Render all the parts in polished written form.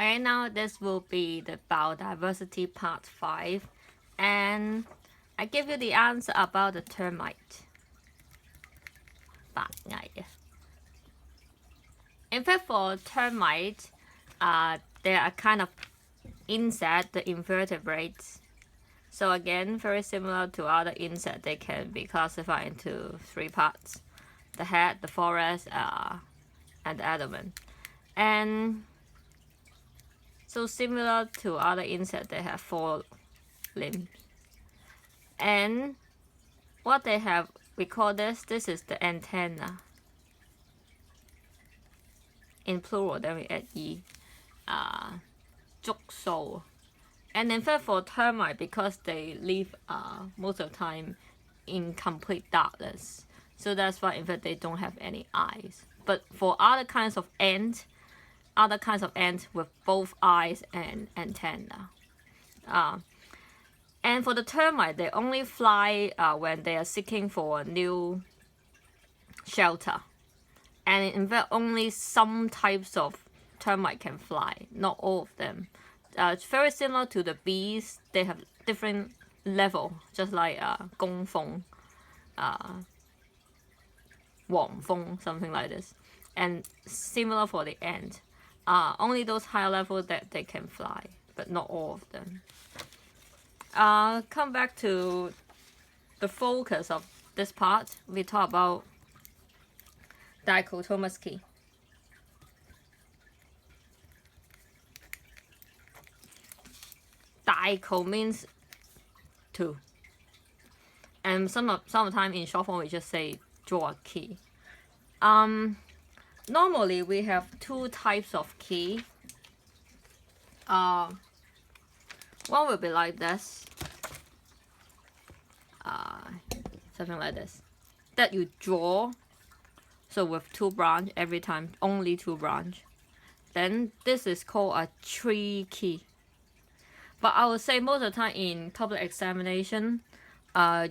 Okay, now this will be the biodiversity part 5, and I give you the answer about the termite. In fact, for termite, they are kind of insect, the invertebrates. So again, very similar to other insects, they can be classified into 3 parts: the head, the thorax, and the abdomen. And so similar to other insects, they have 4 limbs. And what they have, we call this is the antenna. In plural, then we add e, 觸鬚. And in fact, for termite, because they live most of the time in complete darkness, so that's why in fact they don't have any eyes. But for other kinds of ants with both eyes and antenna. And for the termite, they only fly when they are seeking for a new shelter. And in fact, only some types of termite can fly, not all of them. It's very similar to the bees. They have different level, just like 工蜂, 黄蜂, something like this. And similar for the ant. Only those higher level that they can fly, but not all of them. Come back to the focus of this part. We talk about dichotomous key. Dicho means 2. And sometimes in short form we just say draw a key. Normally we have 2 types of key. One will be like this. Something like this. That you draw. So with 2 branch every time, only 2 branch. Then this is called a tree key. But I would say most of the time in public examination,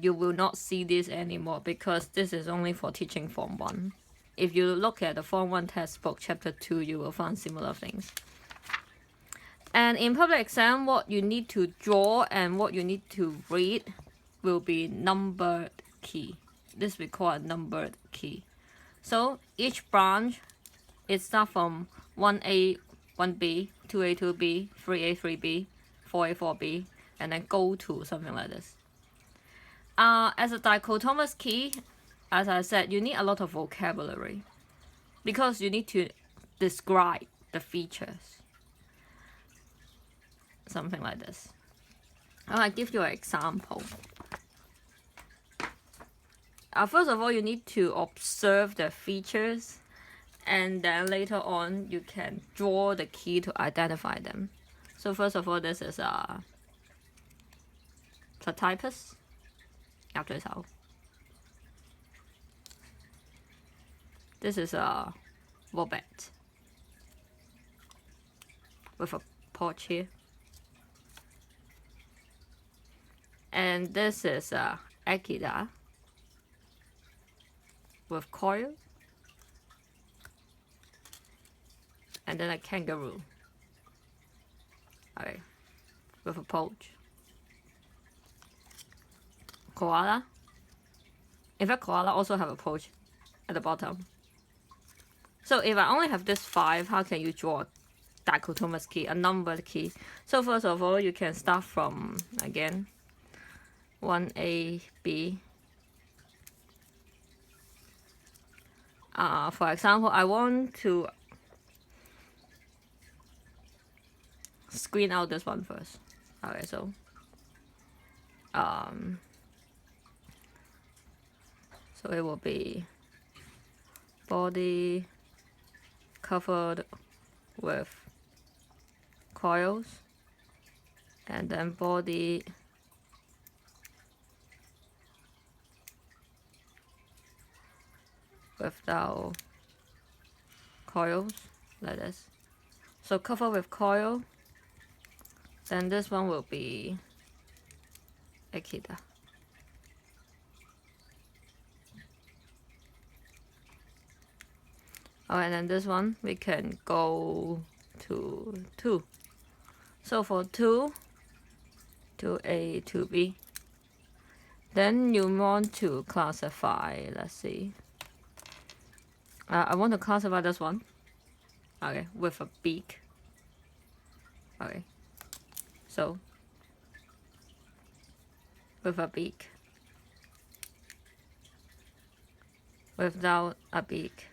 you will not see this anymore because this is only for teaching Form 1. If you look at the Form 1 textbook, Chapter 2, you will find similar things. And in public exam, what you need to draw and what you need to read will be numbered key. This we call a numbered key. So each branch, it starts from 1A, 1B, 2A, 2B, 3A, 3B, 4A, 4B, and then go to something like this. As a dichotomous key, as I said, you need a lot of vocabulary because you need to describe the features. Something like this. I'll give you an example. First of all, you need to observe the features, and then later on you can draw the key to identify them. So first of all, this is a platypus. This is a wombat with a pouch here. And this is a echidna with coil. And then a kangaroo. Okay, with a pouch. Koala. In fact, koala also have a pouch at the bottom. So if I only have this 5, how can you draw a dichotomous key, a numbered key? So first of all, you can start from, again, 1A, B. For example, I want to screen out this one first. Okay, so so it will be body covered with coils, and then body without coils, like this. So cover with coil, then this one will be echidna. Oh, and then this one we can go to 2. So for 2 to A to B, then you want to classify, let's see, I want to classify this one, okay, with a beak. Okay, so with a beak, without a beak,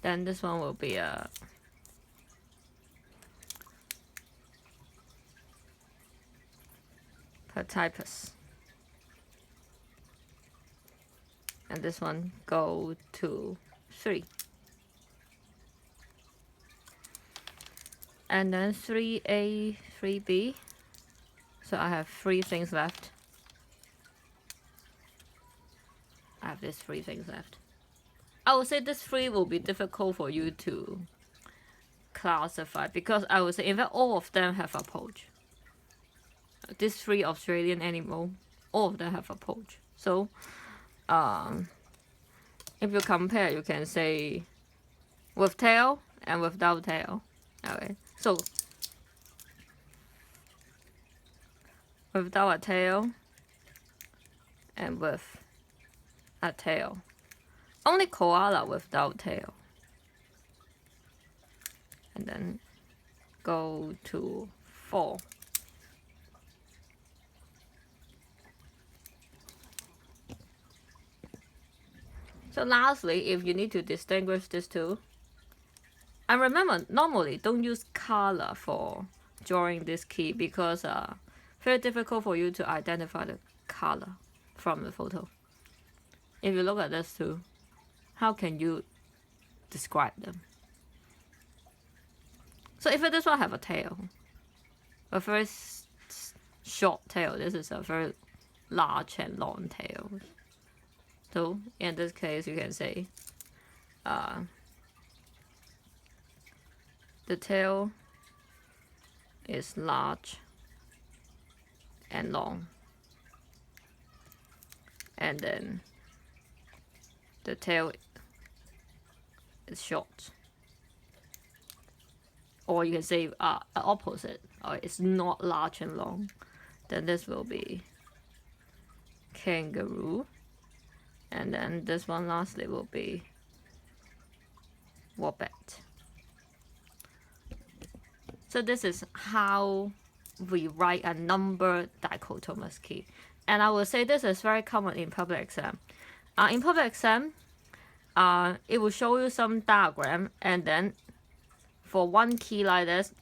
then this one will be a Platypus, and this one go to 3. And then 3A, 3B. So I have 3 things left. I have these 3 things left. I would say this 3 will be difficult for you to classify because I would say in fact all of them have a poach. These 3 Australian animals, all of them have a poach. So if you compare, you can say with tail and without tail. Okay, so without a tail and with a tail. Only koala without tail. And then go to 4. So lastly, if you need to distinguish these 2, and remember, normally don't use color for drawing this key because very difficult for you to identify the color from the photo. If you look at this 2, how can you describe them? So if this one have a tail, a very short tail, this is a very large and long tail. So in this case, you can say the tail is large and long, and then the tail is short. Or you can say opposite, or it's not large and long. Then this will be kangaroo, and then this one lastly will be wombat. So this is how we write a number dichotomous key. And I will say this is very common in public exam. In public exam, it will show you some diagram, and then for one key like this,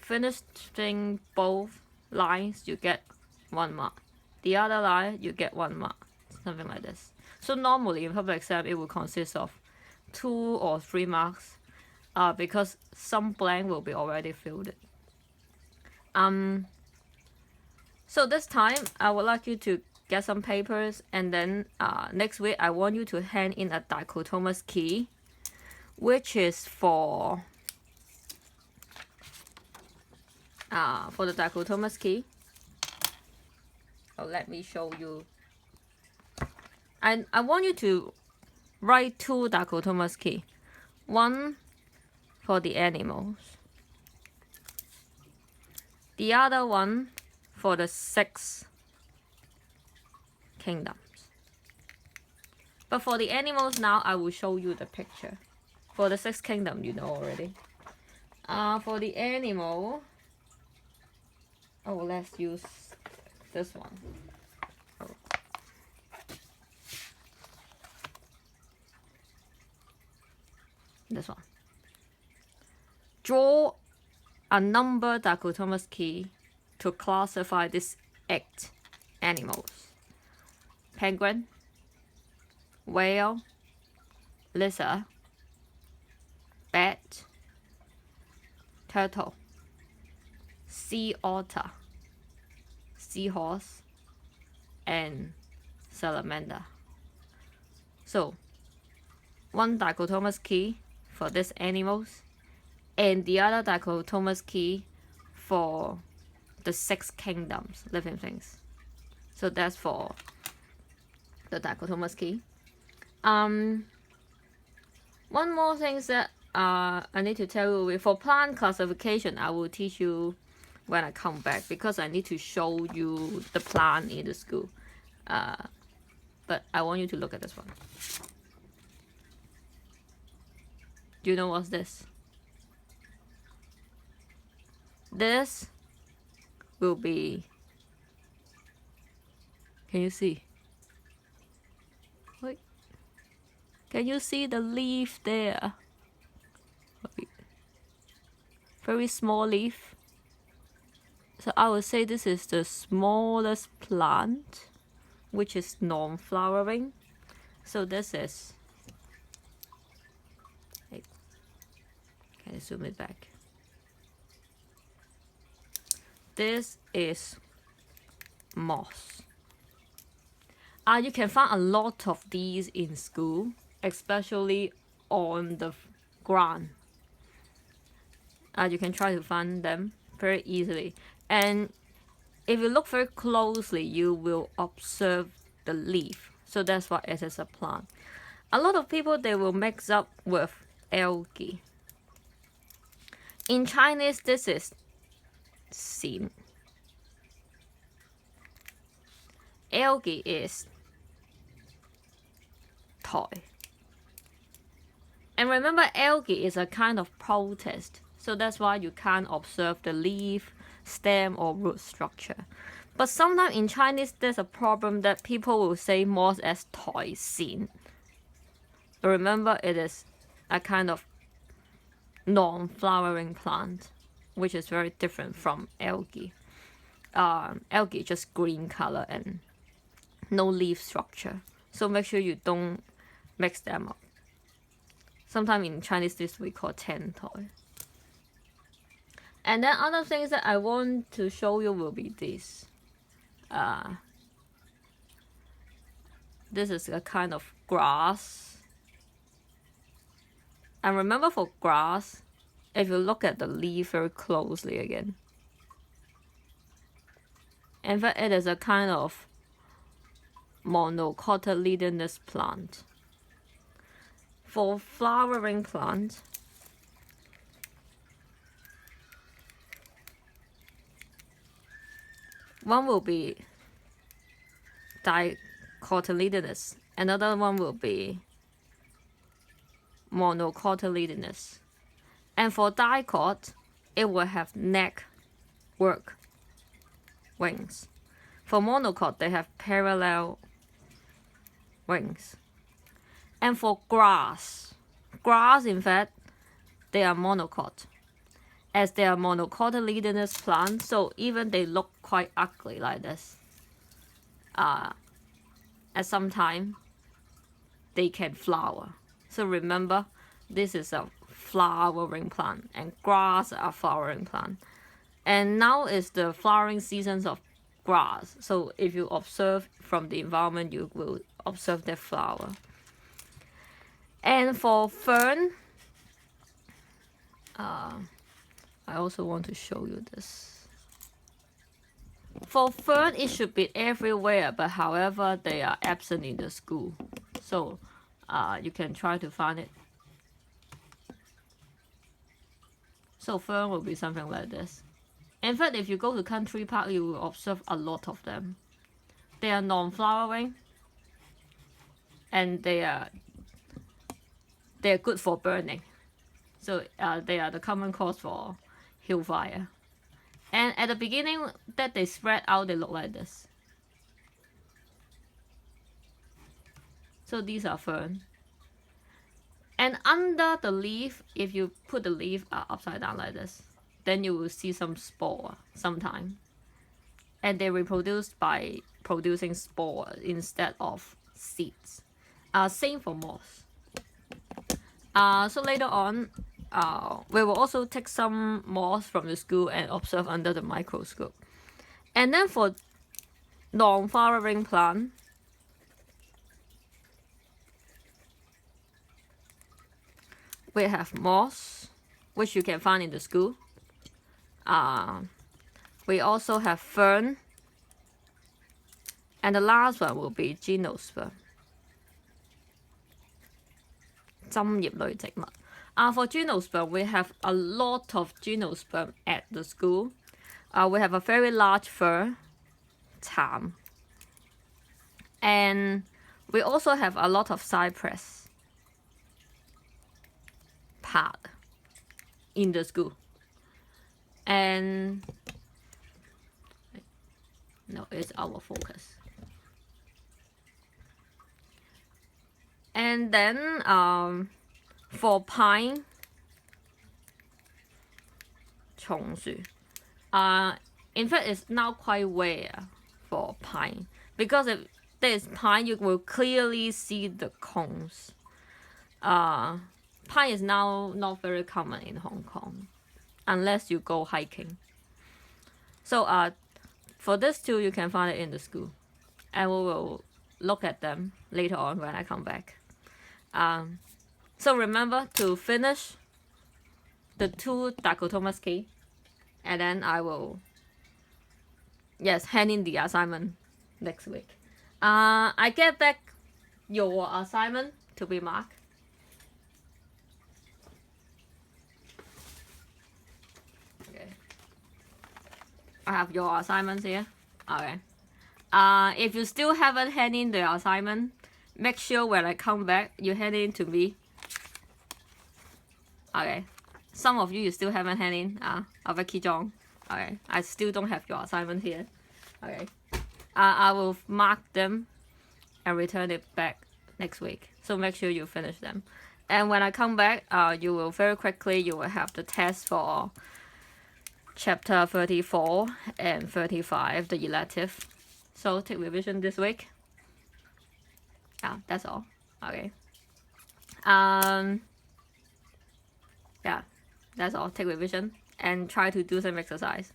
finishing both lines, you get 1 mark. The other line, you get 1 mark. Something like this. So normally in public exam, it will consist of 2 or 3 marks. Because some blank will be already filled. So this time, I would like you to get some papers, and then next week, I want you to hand in a dichotomous key, which is for the dichotomous key. Let me show you. And I want you to write 2 dichotomous key. One for the animals. The other one for the 6 kingdoms. But for the animals now, I will show you the picture. For the 6 kingdom, you know already. For the animal, let's use this one. This one. Draw a number dichotomous key to classify these 8 animals: penguin, whale, lizard, bat, turtle, sea otter, seahorse, and salamander. So, one dichotomous key for these animals, and the other dichotomous key for the 6 kingdoms, living things. So that's for the dichotomous key. One more thing is that I need to tell you, for plant classification, I will teach you when I come back, because I need to show you the plant in the school. But I want you to look at this one. Do you know what's this? This will be, can you see? Wait. Can you see the leaf there? Wait. Very small leaf. So I would say this is the smallest plant, which is non-flowering. So this is, can I zoom it back? This is moss. You can find a lot of these in school, especially on the ground. You can try to find them very easily. And if you look very closely, you will observe the leaf. So that's why it is a plant. A lot of people, they will mix up with algae. In Chinese, this is xin. Algae is toy. And remember, algae is a kind of protist. So that's why you can't observe the leaf, stem, or root structure. But sometimes in Chinese, there's a problem that people will say moss as toy xin. Remember, it is a kind of non-flowering plant, which is very different from algae. Algae is just green color and no leaf structure. So make sure you don't mix them up. Sometimes in Chinese, this we call ten toy. And then other things that I want to show you will be this. This is a kind of grass. And remember, for grass, if you look at the leaf very closely again, in fact, it is a kind of monocotyledonous plant. For flowering plant, one will be dichotyledonous, another one will be monocotyledonous. And for dicot, it will have neck work wings. For monocot, they have parallel wings. And for grass, in fact, they are monocot, as they are monocotyledonous plants, so even they look quite ugly like this. At some time, they can flower. So remember, this is a flowering plant, and grass are flowering plant. And now is the flowering seasons of grass. So if you observe from the environment, you will observe their flower. And for fern, I also want to show you this. For fern, it should be everywhere, but however, they are absent in the school. So you can try to find it. So fern will be something like this. In fact, if you go to country park, you will observe a lot of them. They are non-flowering, and they are good for burning. So they are the common cause for hill fire. And at the beginning that they spread out, they look like this. So these are fern. And under the leaf, if you put the leaf upside down like this, then you will see some spore sometime. And they reproduce by producing spores instead of seeds. Same for moss. So later on, we will also take some moss from the school and observe under the microscope. And then for non-flowering plant, we have moss, which you can find in the school. We also have fern. And the last one will be gymnosperm. 針葉類植物。For gymnosperm, we have a lot of gymnosperm at the school. We have a very large fir, tam. And we also have a lot of cypress part in the school. And no, it's our focus. And then for pine, 松樹. In fact, it's now quite rare for pine, because if there's pine, you will clearly see the cones. Pine is now not very common in Hong Kong, unless you go hiking. So for this two, you can find it in the school, and we will look at them later on when I come back. So remember to finish the 2 Dichotomous key, and then I will, hand in the assignment next week. I get back your assignment to be marked. Okay. I have your assignments here. Okay. If you still haven't handed in the assignment, make sure when I come back, you hand it in to me. Okay. Some of you still haven't handed in. Okay. I still don't have your assignment here. Okay. I will mark them and return it back next week. So make sure you finish them. And when I come back, you will very quickly, you will have the test for chapter 34 and 35, the elective. So take revision this week. That's all. Okay. That's all. Take revision and try to do some exercise.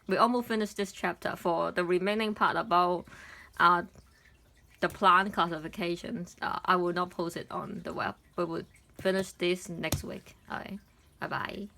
We almost finished this chapter. For the remaining part about the plant classifications, I will not post it on the web. We will finish this next week. Okay. Bye bye.